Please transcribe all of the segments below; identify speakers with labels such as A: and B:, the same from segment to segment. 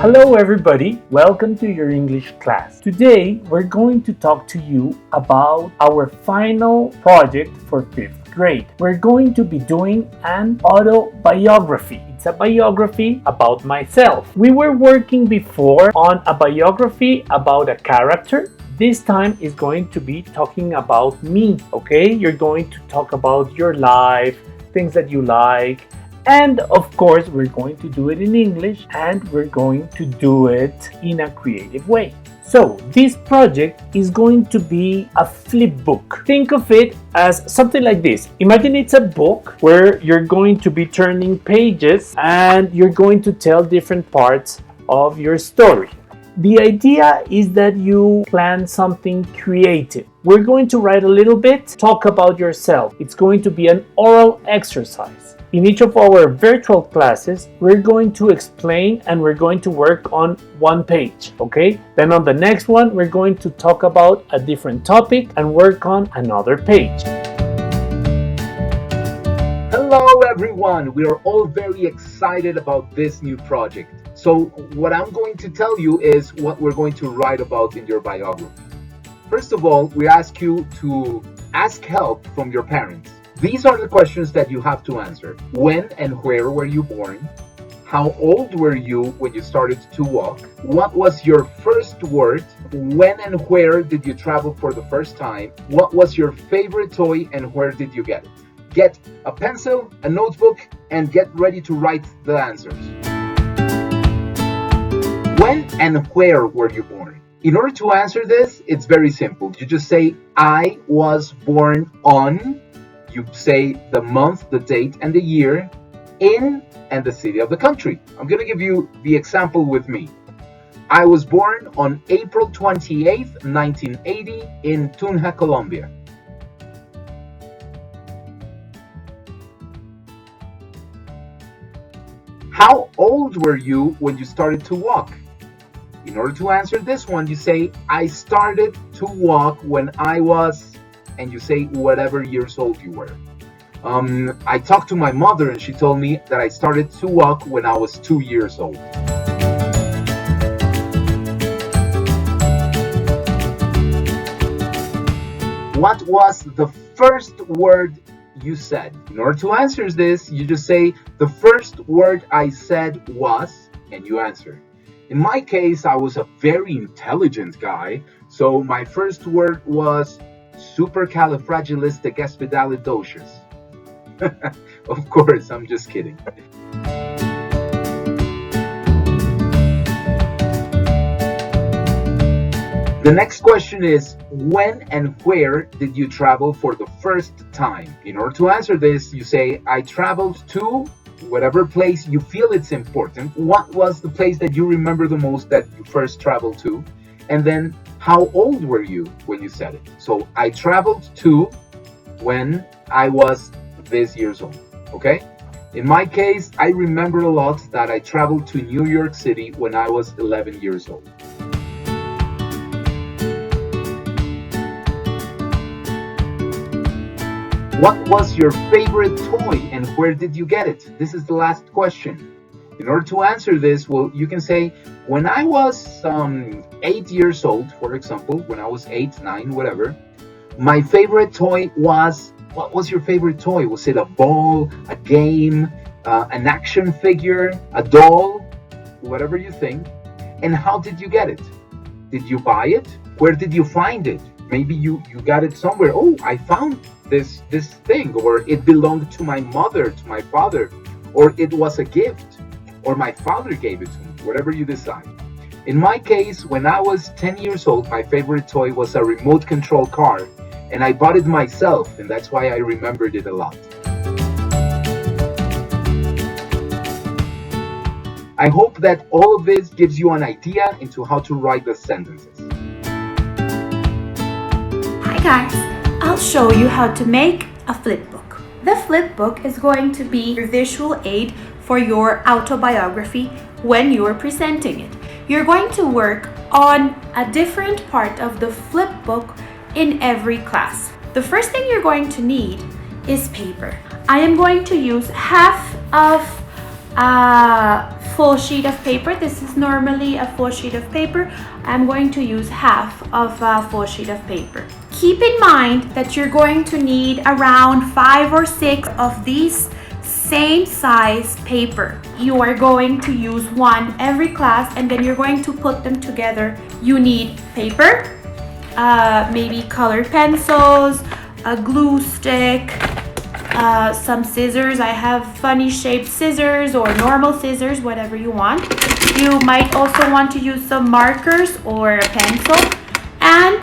A: Hello everybody, welcome to your English class. Today we're going to talk to you about our final project for 5th grade. We're going to be doing an autobiography. It's a biography about myself. We were working before on a biography about a character. This time is going to be talking about me, okay? You're going to talk about your life, things that you like, and of course we're going to do it in English and we're going to do it in a creative way. So this project is going to be a flip book. Think of it as something like this. Imagine it's a book where you're going to be turning pages and you're going to tell different parts of your story. The idea is that you plan something creative. We're going to write a little bit, talk about yourself. It's going to be an oral exercise. In each of our virtual classes, we're going to explain and we're going to work on one page, okay? Then on the next one, we're going to talk about a different topic and work on another page.
B: Hello everyone! We are all very excited about this new project. So what I'm going to tell you is what we're going to write about in your biography. First of all, we ask you to ask help from your parents. These are the questions that you have to answer. When and where were you born? How old were you when you started to walk? What was your first word? When and where did you travel for the first time? What was your favorite toy and where did you get it? Get a pencil, a notebook, and get ready to write the answers. When and where were you born? In order to answer this, it's very simple. You just say, I was born on. You say the month, the date, and the year, in and the city of the country. I'm going to give you the example with me. I was born on April 28th, 1980 in Tunja, Colombia. How old were you when you started to walk? In order to answer this one, you say, I started to walk when I was, and you say whatever years old you were. I talked to my mother and she told me that I started to walk when I was 2 years old. What was the first word you said? In order to answer this, you just say the first word I said was, and you answer. In my case, I was a very intelligent guy, so my first word was supercalifragilisticexpialidocious. Of course, I'm just kidding. The next question is, when and where did you travel for the first time? In order to answer this, you say, I traveled to whatever place you feel it's important. What was the place that you remember the most that you first traveled to? And then, how old were you when you said it? So, I traveled to when I was this years old, okay? In my case, I remember a lot that I traveled to New York City when I was 11 years old. What was your favorite toy and where did you get it? This is the last question. In order to answer this, well, you can say, when I was 8 years old, for example, when I was 8, 9, whatever, my favorite toy was, what was your favorite toy? Was it a ball, a game, an action figure, a doll, whatever you think? And how did you get it? Did you buy it? Where did you find it? Maybe you got it somewhere. Oh, I found this thing, or it belonged to my mother, to my father, or it was a gift, or my father gave it to me, whatever you decide. In my case, when I was 10 years old, my favorite toy was a remote control car, and I bought it myself, and that's why I remembered it a lot. I hope that all of this gives you an idea into how to write the sentences.
C: Hi guys, I'll show you how to make a flip book. The flip book is going to be your visual aid for your autobiography when you are presenting it. You're going to work on a different part of the flip book in every class. The first thing you're going to need is paper. I am going to use half of a full sheet of paper. This is normally a full sheet of paper. I'm going to use half of a full sheet of paper. Keep in mind that you're going to need around 5 or 6 of these same size paper. You are going to use one every class, and then you're going to put them together. You need paper, maybe colored pencils, a glue stick, some scissors. I have funny shaped scissors or normal scissors, whatever you want. You might also want to use some markers or a pencil, and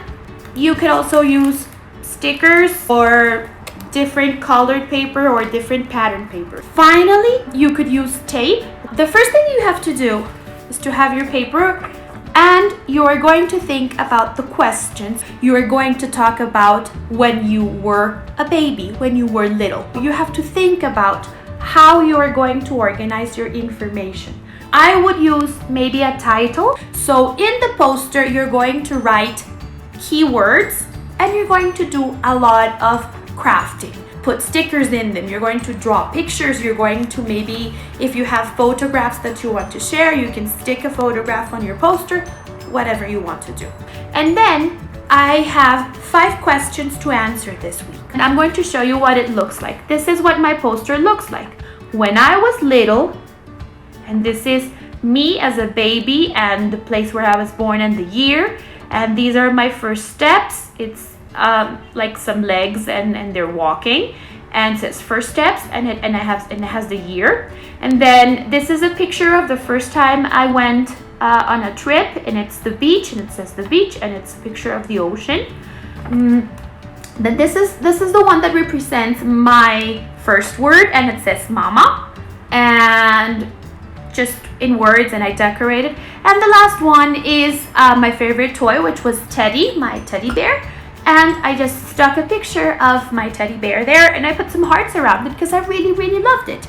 C: you could also use stickers or different colored paper or different pattern paper. Finally, you could use tape. The first thing you have to do is to have your paper, and you are going to think about the questions you are going to talk about when you were a baby, when you were little. You have to think about how you are going to organize your information. I would use maybe a title. So in the poster, you're going to write keywords, and you're going to do a lot of crafting. Put stickers in them. You're going to draw pictures. You're going to maybe, if you have photographs that you want to share, you can stick a photograph on your poster, whatever you want to do. And then I have 5 questions to answer this week. And I'm going to show you what it looks like. This is what my poster looks like. When I was little, and this is me as a baby and the place where I was born and the year. And these are my first steps. It's like some legs and they're walking, and it says first steps, and it has the year. And then this is a picture of the first time I went on a trip, and it's the beach, and it says the beach, and it's a picture of the ocean. Then this is the one that represents my first word, and it says mama, and just in words, and I decorated. And the last one is my favorite toy, which was Teddy, my teddy bear. And I just stuck a picture of my teddy bear there, and I put some hearts around it because I really, really loved it.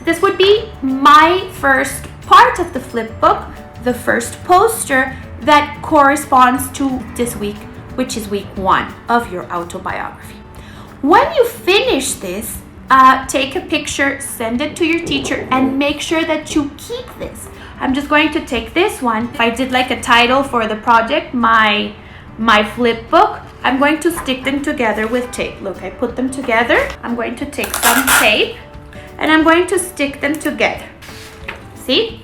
C: This would be my first part of the flip book, the first poster that corresponds to this week, which is week 1 of your autobiography. When you finish this, take a picture, send it to your teacher, and make sure that you keep this. I'm just going to take this one. If I did like a title for the project, my flip book, I'm going to stick them together with tape. Look, I put them together. I'm going to take some tape, and I'm going to stick them together. See?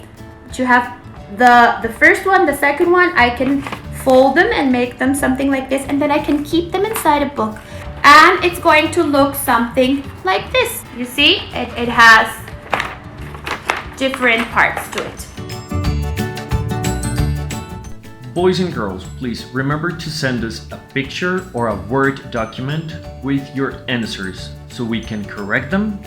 C: You have the first one, the second one. I can fold them and make them something like this, and then I can keep them inside a book. And it's going to look something like this. You see? It has different parts to it.
A: Boys and girls, please remember to send us a picture or a Word document with your answers so we can correct them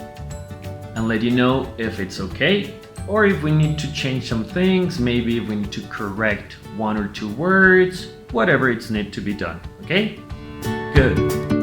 A: and let you know if it's okay, or if we need to change some things, maybe if we need to correct 1 or 2 words, whatever it's need to be done, okay? Good.